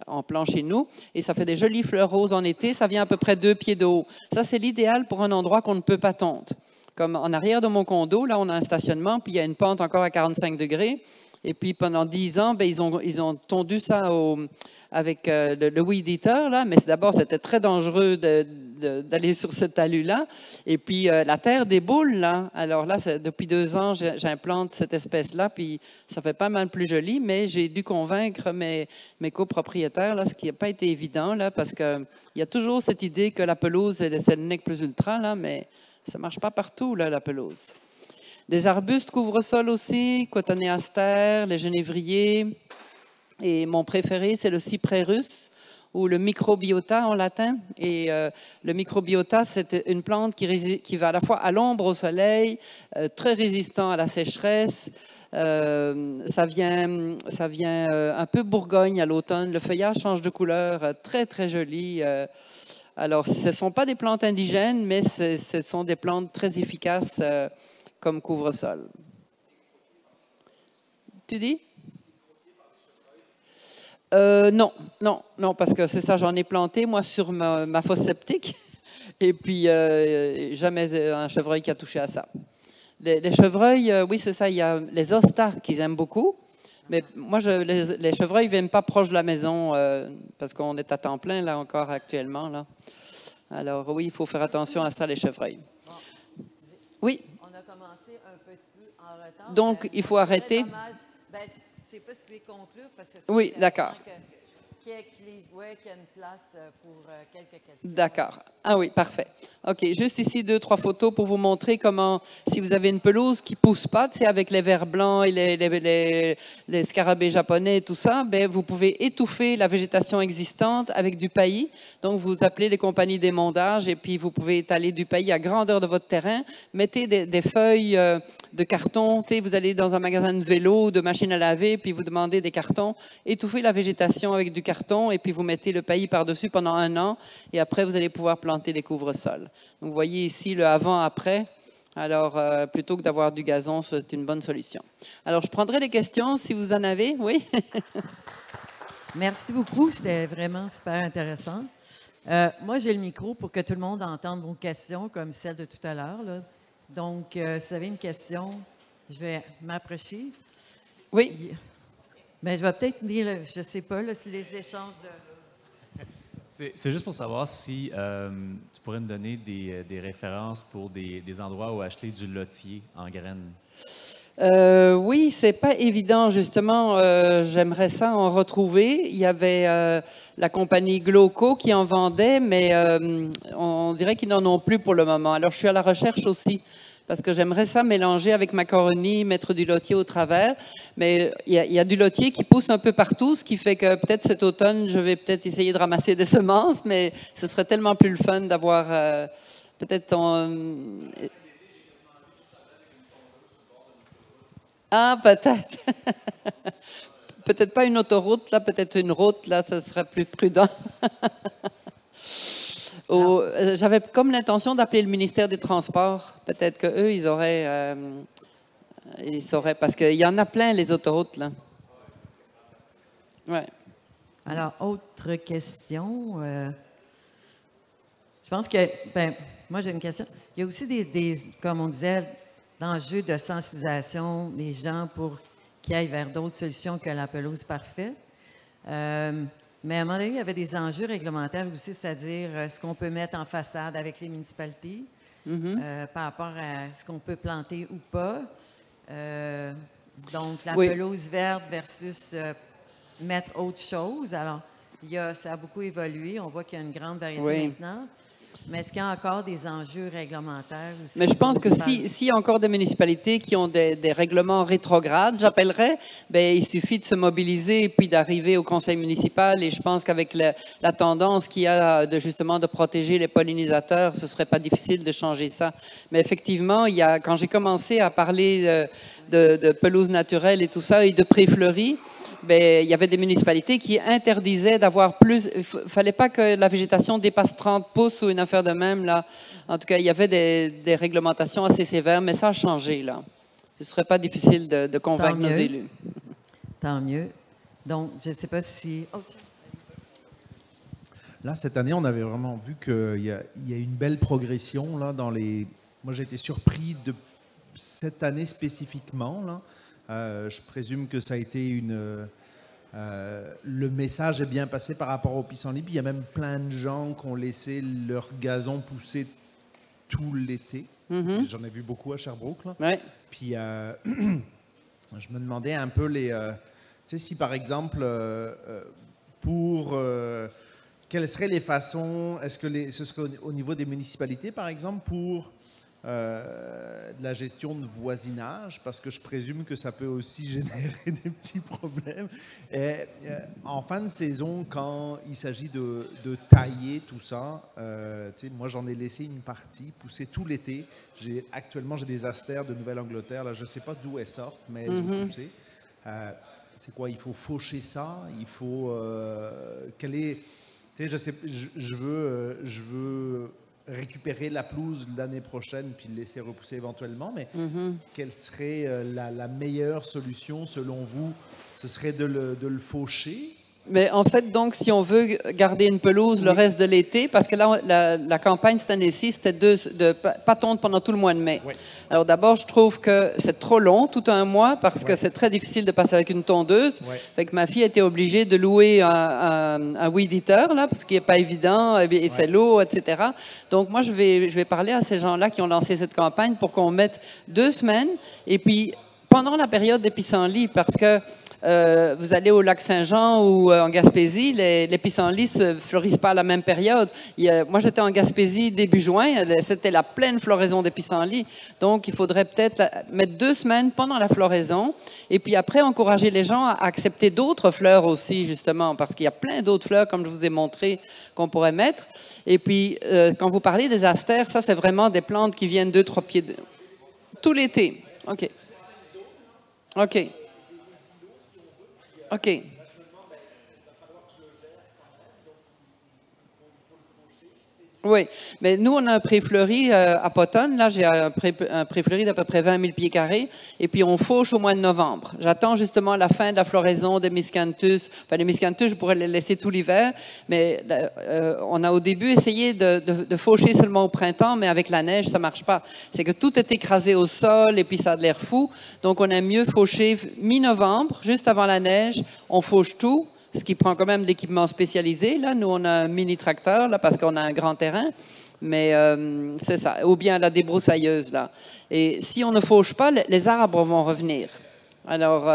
en plan chez nous, et ça fait des jolies fleurs roses en été. Ça vient à peu près 2 pieds de haut. Ça, c'est l'idéal pour un endroit qu'on ne peut pas tondre. Comme en arrière de mon condo, là, on a un stationnement, puis il y a une pente encore à 45 degrés. Et puis, pendant 10 ans, ben, ils ont tondu ça avec le weed eater, là. Mais d'abord, c'était très dangereux d'aller sur ce talus-là. Et puis, la terre déboule, là. Alors là, depuis 2 ans, j'implante cette espèce-là, puis ça fait pas mal plus joli. Mais j'ai dû convaincre mes copropriétaires, là, ce qui n'a pas été évident, là, parce qu'il y a toujours cette idée que la pelouse, c'est le nec plus ultra, là, mais ça ne marche pas partout, là, la pelouse. Des arbustes couvre-sol aussi, cotonéaster, les genévriers. Et mon préféré, c'est le cyprès russe ou le microbiota en latin. Et le microbiota, c'est une plante qui va à la fois à l'ombre, au soleil, très résistant à la sécheresse. Ça vient un peu Bourgogne à l'automne. Le feuillage change de couleur, très, très joli. Alors, ce ne sont pas des plantes indigènes, mais ce sont des plantes très efficaces comme couvre-sol. Tu dis? Non, parce que c'est ça, j'en ai planté, moi, sur ma fosse septique. Et puis, jamais un chevreuil qui a touché à ça. Les chevreuils, oui, c'est ça, il y a les ostas qu'ils aiment beaucoup. Mais moi, les chevreuils ne viennent pas proche de la maison parce qu'on est à temps plein, là, encore actuellement. Là. Alors, oui, il faut faire attention à ça, les chevreuils. Bon, excusez. Oui. On a commencé un petit peu en retard. Donc, il faut arrêter. Je ne sais pas si vous pouvez conclure parce que oui, d'accord. Qu'il y a une place pour quelques questions. D'accord. Ah oui, parfait. OK, juste ici 2-3 photos pour vous montrer comment, si vous avez une pelouse qui ne pousse pas, tu sais, avec les vers blancs et les scarabées japonais et tout ça, ben, vous pouvez étouffer la végétation existante avec du paillis. Donc, vous appelez les compagnies d'émondage et puis vous pouvez étaler du paillis à grandeur de votre terrain. Mettez des feuilles de carton. Tu sais, vous allez dans un magasin de vélo, de machine à laver, puis vous demandez des cartons. Étouffez la végétation avec du carton et puis vous mettez le paillis par-dessus pendant 1 an. Et après, vous allez pouvoir planter les couvre-sols. Donc, vous voyez ici le avant-après. Alors, plutôt que d'avoir du gazon, c'est une bonne solution. Alors, je prendrai les questions si vous en avez. Oui? Merci beaucoup. C'était vraiment super intéressant. Moi, j'ai le micro pour que tout le monde entende vos questions, comme celle de tout à l'heure. Donc, si vous avez une question, je vais m'approcher. Oui. Mais je vais peut-être dire, je ne sais pas, là, si les échanges C'est juste pour savoir si tu pourrais me donner des références pour des endroits où acheter du lotier en graines. Oui, c'est pas évident, justement. J'aimerais ça en retrouver. Il y avait la compagnie Gloco qui en vendait, mais on dirait qu'ils n'en ont plus pour le moment. Alors, je suis à la recherche aussi, parce que j'aimerais ça mélanger avec macaroni, mettre du lotier au travers. Mais il y a du lotier qui pousse un peu partout, ce qui fait que peut-être cet automne, je vais peut-être essayer de ramasser des semences, mais ce serait tellement plus le fun d'avoir peut-être... Ah, peut-être. Peut-être pas une autoroute, là, peut-être une route, là, ça serait plus prudent. J'avais comme l'intention d'appeler le ministère des Transports. Peut-être qu'eux, ils sauraient, parce qu'il y en a plein, les autoroutes, là. Ouais. Alors, autre question. Je pense que, moi, j'ai une question. Il y a aussi comme on disait, l'enjeu de sensibilisation des gens pour qu'ils aillent vers d'autres solutions que la pelouse parfaite. Mais à un moment donné, il y avait des enjeux réglementaires aussi, c'est-à-dire ce qu'on peut mettre en façade avec les municipalités par rapport à ce qu'on peut planter ou pas. Donc, la pelouse verte versus mettre autre chose. Alors, ça a beaucoup évolué. On voit qu'il y a une grande variété maintenant. Mais est-ce qu'il y a encore des enjeux réglementaires aussi? Mais je pense que s'il y a encore des municipalités qui ont des règlements rétrogrades, j'appellerais, il suffit de se mobiliser et puis d'arriver au conseil municipal. Et je pense qu'avec la tendance qu'il y a justement de protéger les pollinisateurs, ce ne serait pas difficile de changer ça. Mais effectivement, quand j'ai commencé à parler de pelouse naturelle et tout ça, et de prés fleuris, il y avait des municipalités qui interdisaient d'avoir plus. Il ne fallait pas que la végétation dépasse 30 pouces ou une affaire de même. Là. En tout cas, il y avait des réglementations assez sévères, mais ça a changé. Là. Ce ne serait pas difficile de convaincre nos élus. Tant mieux. Donc, je ne sais pas si... Là, cette année, on avait vraiment vu qu'il y a une belle progression. Là, Moi, j'ai été surpris de cette année spécifiquement, là. Je présume que ça a été le message est bien passé par rapport au pissenlit. Puis il y a même plein de gens qui ont laissé leur gazon pousser tout l'été. J'en ai vu beaucoup à Sherbrooke. Là. Ouais. Puis je me demandais un peu tu sais, si par exemple quelles seraient les façons, est-ce que ce serait au niveau des municipalités par exemple pour de la gestion de voisinage, parce que je présume que ça peut aussi générer des petits problèmes. Et, en fin de saison, quand il s'agit de tailler tout ça, moi j'en ai laissé une partie pousser tout l'été. Actuellement, j'ai des astères de Nouvelle-Angleterre. Là, je ne sais pas d'où elles sortent, mais elles ont poussé. C'est quoi? Il faut faucher ça. Il faut... je veux récupérer la pelouse l'année prochaine puis le laisser repousser éventuellement, mais quelle serait la meilleure solution selon vous? Ce serait de le faucher? Mais en fait, donc, si on veut garder une pelouse le reste de l'été, parce que là, la campagne cette année-ci, c'était de pas tondre pendant tout le mois de mai. Oui. Alors d'abord, je trouve que c'est trop long, tout un mois, parce que c'est très difficile de passer avec une tondeuse. Oui. Fait que ma fille a été obligée de louer un weed eater, là, parce qu'il n'est pas évident, et c'est l'eau, etc. Donc moi, je vais parler à ces gens-là qui ont lancé cette campagne pour qu'on mette 2 semaines, et puis pendant la période des pissenlits, parce que vous allez au lac Saint-Jean ou en Gaspésie, les pissenlits ne fleurissent pas à la même période. Moi, j'étais en Gaspésie début juin, c'était la pleine floraison des pissenlits. Donc, il faudrait peut-être mettre 2 semaines pendant la floraison et puis après, encourager les gens à accepter d'autres fleurs aussi, justement, parce qu'il y a plein d'autres fleurs, comme je vous ai montré, qu'on pourrait mettre. Et puis, quand vous parlez des astères, ça, c'est vraiment des plantes qui viennent 2-3 pieds tout l'été. OK. OK. OK. Oui, mais nous, on a un pré fleuri à Potton. Là, j'ai un pré fleuri d'à peu près 20 000 pieds carrés. Et puis, on fauche au mois de novembre. J'attends justement la fin de la floraison des miscanthus. Enfin, les miscanthus, je pourrais les laisser tout l'hiver. Mais on a au début essayé de faucher seulement au printemps, mais avec la neige, ça ne marche pas. C'est que tout est écrasé au sol et puis ça a de l'air fou. Donc, on aime mieux faucher mi-novembre, juste avant la neige. On fauche tout, ce qui prend quand même de l'équipement spécialisé. Là, nous, on a un mini-tracteur là, parce qu'on a un grand terrain. Mais c'est ça. Ou bien la débroussailleuse. Là. Et si on ne fauche pas, les arbres vont revenir. Alors,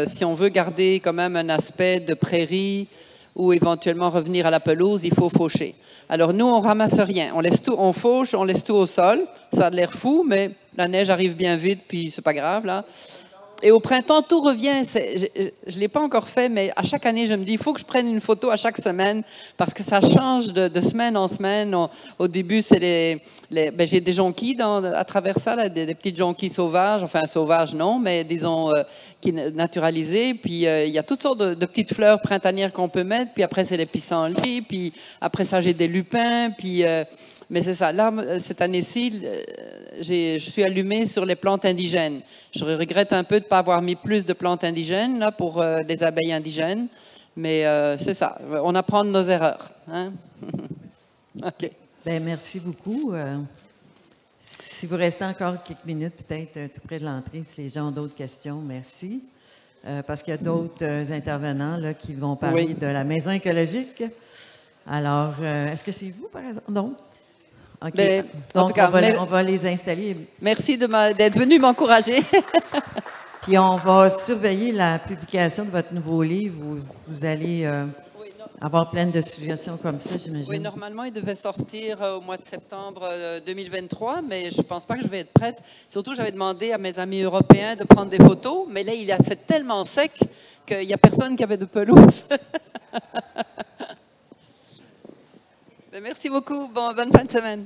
si on veut garder quand même un aspect de prairie ou éventuellement revenir à la pelouse, il faut faucher. Alors, nous, on ramasse rien. On fauche, on laisse tout au sol. Ça a l'air fou, mais la neige arrive bien vite, puis c'est pas grave, là. Et au printemps, tout revient. Je ne l'ai pas encore fait, mais à chaque année, je me dis, il faut que je prenne une photo à chaque semaine parce que ça change de semaine en semaine. Au début, c'est ben, j'ai des jonquilles à travers ça, là, des petites jonquilles sauvages. Enfin, sauvages, non, mais disons qui naturalisées. Puis, il y a toutes sortes de petites fleurs printanières qu'on peut mettre. Puis après, c'est les pissenlits. Puis après ça, j'ai des lupins. Puis... mais c'est ça. Là, cette année-ci, je suis allumée sur les plantes indigènes. Je regrette un peu de ne pas avoir mis plus de plantes indigènes là, pour les abeilles indigènes. Mais c'est ça. On apprend de nos erreurs. Hein? OK. Bien, merci beaucoup. Si vous restez encore quelques minutes, peut-être tout près de l'entrée, si les gens ont d'autres questions, merci. Parce qu'il y a d'autres intervenants là, qui vont parler de la maison écologique. Alors, est-ce que c'est vous, par exemple? Non? OK. Mais, donc, en tout cas, on va les installer. Merci d'être venu m'encourager. Puis, on va surveiller la publication de votre nouveau livre où vous allez avoir plein de suggestions comme ça, j'imagine. Oui, normalement, il devait sortir au mois de septembre 2023, mais je ne pense pas que je vais être prête. Surtout, j'avais demandé à mes amis européens de prendre des photos, mais là, il a fait tellement sec qu'il n'y a personne qui avait de pelouse. Merci beaucoup. Bonne fin de semaine.